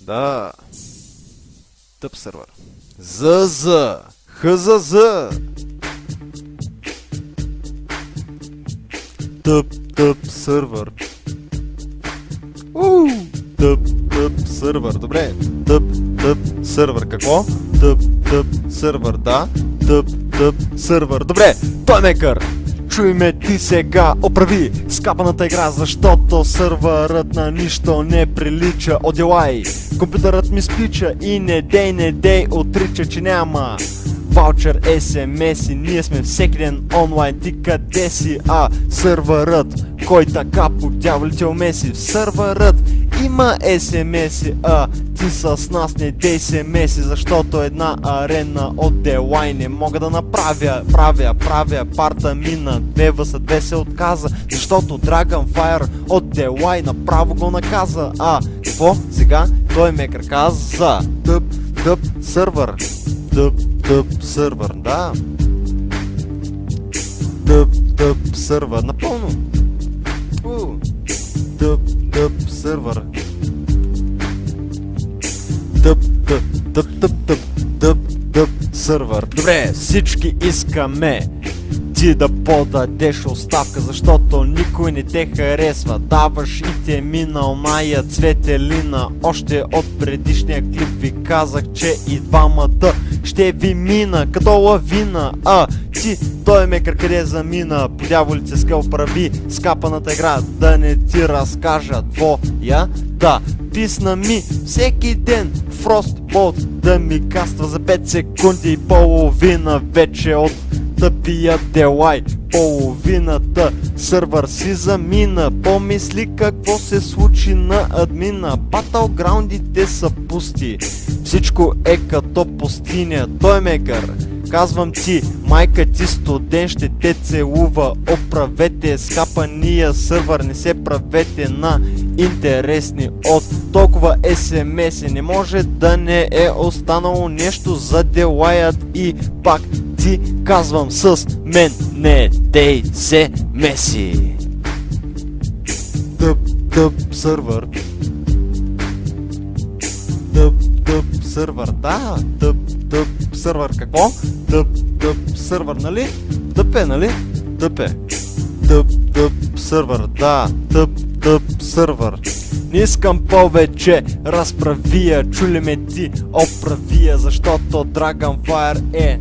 Да. Тъп сервер. ЗЗ. ХЗЗ. Тъп сервер. Тъп сервер. Добре. Тъп сервер. Какво? Тъп сервер. Да. Тъп сервер. Добре. Тоймейкър. Чуй ме ти сега, оправи скапаната игра, защото сървърът на нищо не прилича. Оделай, компютърът ми спича и не дей, отрича, че няма ваучер, SMS-и, ние сме всеки ден онлайн, ти къде си? Сървърът, кой така по дяволите умеси? В сървърът има SMS-и, ти с нас не дей се меси, защото една арена от Делай не мога да направя. Правя парта мина, 2vs2 се отказа, защото Dragonfire от Делай направо го наказа. Какво сега? Той ме каза. Тъп сервер. Тъп сервер, да. Тъп сервер, напълно. Тъп сервер. Тъп сервер. Добре, всички искаме ти да подадеш оставка, защото никой не те харесва. Даваш и те мина оная цветелина. Още от предишния клип ви казах, че и двамата ще ви мина като лавина. Ти, той ме къде замина? По дяволите скъл прави скапаната игра, да не ти разкажа твоя. Да, писна ми всеки ден Frostbolt да ми каства за 5 секунди и половина вече от тъпия Делай. Половината сървър си замина. Помисли какво се случи на админа. Батлграундите са пусти, всичко е като пустиня. Тоймейкър, казвам ти, майка ти студент ще те целува. Оправете скапания сървър, не се правете на интересни от толкова SMS-и. Не може да не е останало нещо за Делаят и пак ти казвам, с мен не дей се меси. Тъп сервер. Тъп сервер, да. Тъп сервер, какво? Тъп сервер, нали? Тъп е, нали? Тъп е. Тъп сервер, да. Тъп сервер. Не искам повече разправия, чули ме ти оправия, защото Dragonfire е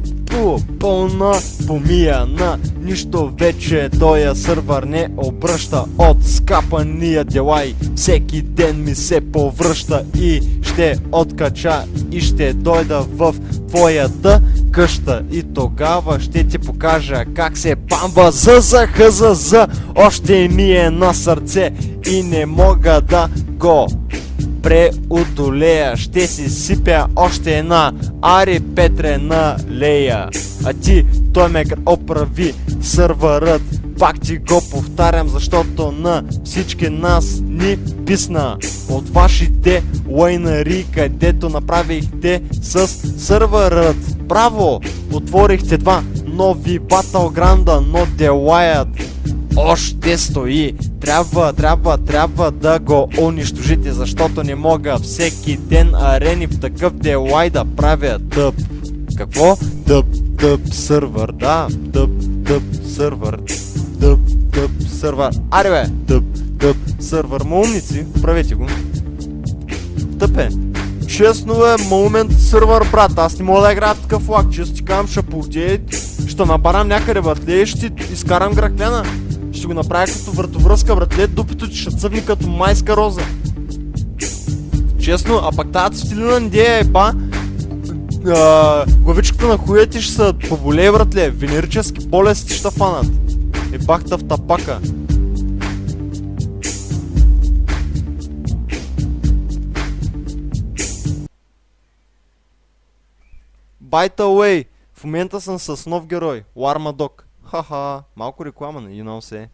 пълна помияна. Нищо вече тоя сървър не обръща от скапания Делай. Всеки ден ми се повръща и ще откача и ще дойда в твоята къща. И тогава ще ти покажа как се памва ЗЗХЗЗ. Още ми е на сърце и не мога да го преодолея. Ще си сипя още една Ари Петре на Лея. А ти, той ме оправи сървърът. Пак ти го повтарям, защото на всички нас ни писна от вашите лайнари, където направихте с сървърът. Браво! Отворихте два нови батлграунда, но Делаят още стои. Трябва да го унищожите, защото не мога всеки ден арени в такъв Делай да правя. Тъп. Какво? Тъп сервер, да. Тъп сервер. Тъп сервер. Аре бе! Тъп сервер. Умници, правете го. Тъп е. Честно е, момент сервер, брат. Аз не мога да играя в такъв лак. Често ти казвам, ще полтея, ще набарам някъде, братле, и ще изкарам гракляна. Ще го направя като вратовръзка, братле, дупито ти ще цъвни като майска роза. Честно, а пак тази цветелина идея е па. Главичката на хуя ти ще са поболее, братле. Венерически болести ще фанат. Ебахта в тапака. By the way, в момента съм с нов герой, Warmadog. Ха-ха, малко реклама, you know се.